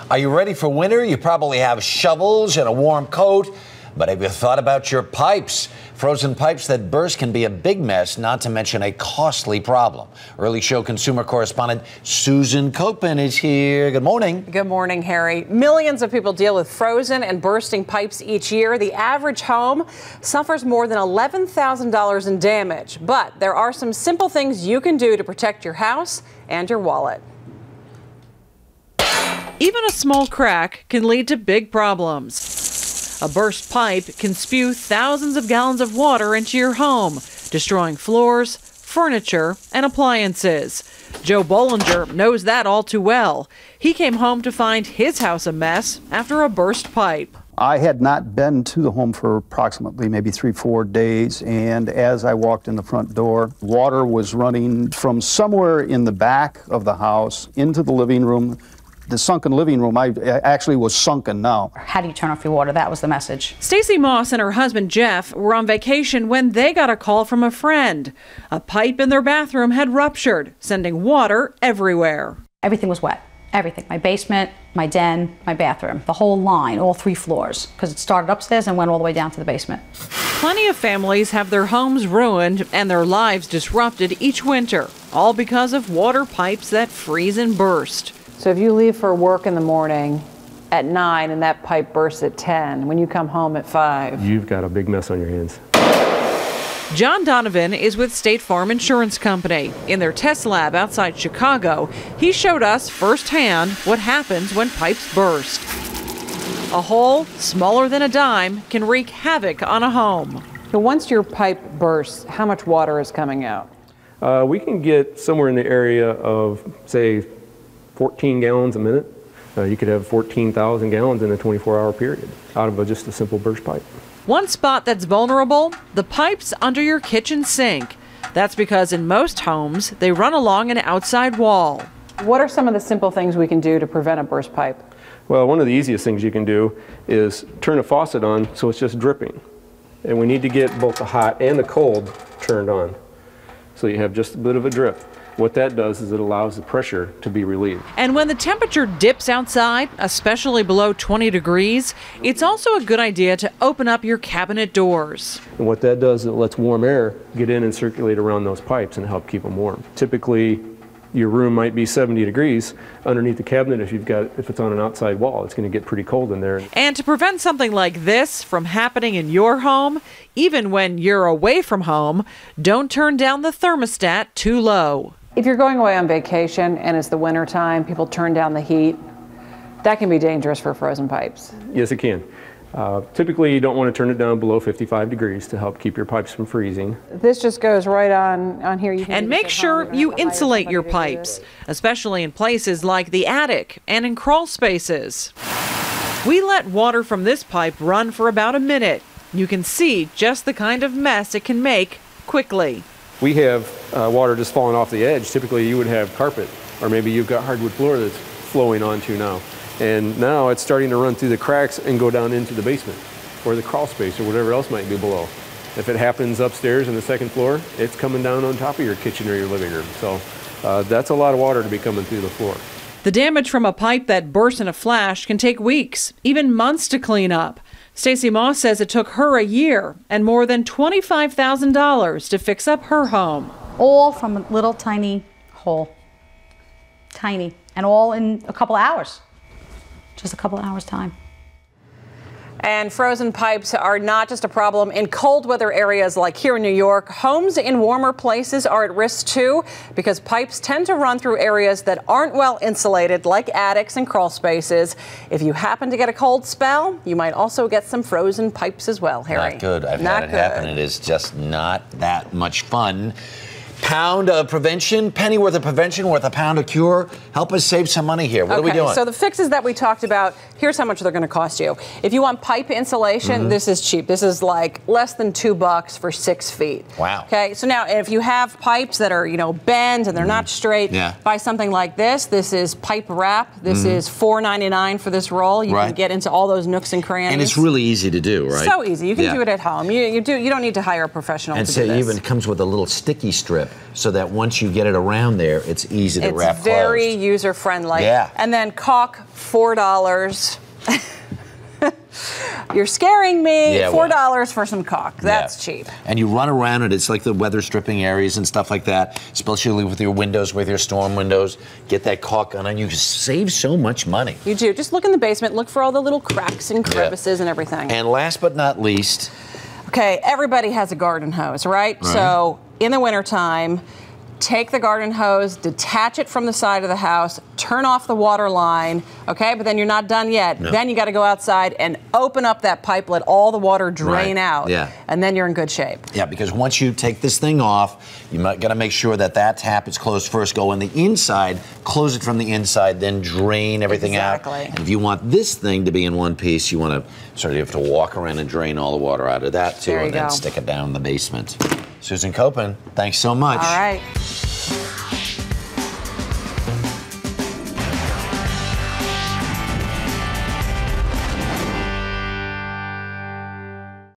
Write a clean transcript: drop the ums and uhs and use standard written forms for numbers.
Are you ready for winter? You probably have shovels and a warm coat. But have you thought about your pipes? Frozen pipes that burst can be a big mess, not to mention a costly problem. Early show consumer correspondent Susan Koeppen is here. Good morning. Good morning, Harry. Millions of people deal with frozen and bursting pipes each year. The average home suffers more than $11,000 in damage. But there are some simple things you can do to protect your house and your wallet. Even a small crack can lead to big problems. A burst pipe can spew thousands of gallons of water into your home, destroying floors, furniture, and appliances. Joe Bollinger knows that all too well. He came home to find his house a mess after a burst pipe. I had not been to the home for approximately maybe 3-4 days, and as I walked in the front door, water was running from somewhere in the back of the house into the living room. The sunken living room, I actually was sunken now. How do you turn off your water? That was the message. STACEY Moss and her husband Jeff were on vacation when they got a call from a friend. A pipe in their bathroom had ruptured, sending water everywhere. Everything was wet. Everything. My basement, my den, my bathroom. The whole line, all 3 floors. Because it started upstairs and went all the way down to the basement. Plenty of families have their homes ruined and their lives disrupted each winter, all because of water pipes that freeze and burst. So if you leave for work in the morning at 9 and that pipe bursts at 10, when you come home at 5, you've got a big mess on your hands. John Donovan is with State Farm Insurance Company. In their test lab outside Chicago, he showed us firsthand what happens when pipes burst. A hole smaller than a dime can wreak havoc on a home. So once your pipe bursts, how much water is coming out? We can get somewhere in the area of, say, 14 gallons a minute. You could have 14,000 gallons in a 24-hour period out of just a simple burst pipe. One spot that's vulnerable, the pipes under your kitchen sink. That's because in most homes, they run along an outside wall. What are some of the simple things we can do to prevent a burst pipe? Well, one of the easiest things you can do is turn a faucet on so it's just dripping. And we need to get both the hot and the cold turned on, so you have just a bit of a drip. What that does is it allows the pressure to be relieved. And when the temperature dips outside, especially below 20 degrees, it's also a good idea to open up your cabinet doors. And what that does is it lets warm air get in and circulate around those pipes and help keep them warm. Typically, your room might be 70 degrees. Underneath the cabinet, if it's on an outside wall, it's going to get pretty cold in there. And to prevent something like this from happening in your home, even when you're away from home, don't turn down the thermostat too low. If you're going away on vacation and it's the winter time, people turn down the heat. That can be dangerous for frozen pipes. Yes, it can. Typically, you don't want to turn it down below 55 degrees to help keep your pipes from freezing. This just goes right on here. And make sure you insulate your pipes, especially in places like the attic and in crawl spaces. We let water from this pipe run for about a minute. You can see just the kind of mess it can make quickly. We have water just falling off the edge. Typically, you would have carpet, or maybe you've got hardwood floor that's flowing onto now. And now it's starting to run through the cracks and go down into the basement or the crawl space or whatever else might be below. If it happens upstairs on the second floor, it's coming down on top of your kitchen or your living room. So that's a lot of water to be coming through the floor. The damage from a pipe that bursts in a flash can take weeks, even months to clean up. STACEY Moss says it took her a year and more than $25,000 to fix up her home. All from a little tiny hole. Tiny. And all in a couple hours. Just a couple hours time. And frozen pipes are not just a problem in cold weather areas like here in New York. Homes in warmer places are at risk too, because pipes tend to run through areas that aren't well insulated, like attics and crawl spaces. If you happen to get a cold spell, you might also get some frozen pipes as well, Harry. Not good. I've had it happen. It is just not that much fun. Pound of prevention, penny worth of prevention, worth a pound of cure. Help us save some money here. What are we doing? So the fixes that we talked about, here's how much they're going to cost you. If you want pipe insulation, this is cheap. This is like less than $2 for 6 feet. Wow. Okay, so now if you have pipes that are, bent and they're not straight, buy something like this. This is pipe wrap. This is $4.99 for this roll. You can get into all those nooks and crannies. And it's really easy to do, right? So easy. You can do it at home. You don't need to hire a professional to do this. And it even comes with a little sticky strip. clip so that once you get it around there, it's easy to wrap It's very closed. user-friendly. Yeah. And then caulk, $4. You're scaring me. Yeah, $4 for some caulk. That's cheap. And you run around it. It's like the weather stripping areas and stuff like that, especially with your windows, with your storm windows. Get that caulk on and you save so much money. You do. Just look in the basement. Look for all the little cracks and crevices and everything. And last but not least. Okay, everybody has a garden hose, right? So in the wintertime, take the garden hose, detach it from the side of the house, turn off the water line, okay? But then you're not done yet. No. Then you got to go outside and open up that pipe, let all the water drain out. Yeah. And then you're in good shape. Yeah, because once you take this thing off, you got to make sure that that tap is closed first. Go on the inside, close it from the inside, then drain everything out. And if you want this thing to be in one piece, you want to you have to walk around and drain all the water out of that too, and then stick it down in the basement. Susan Koeppen, thanks so much. All right.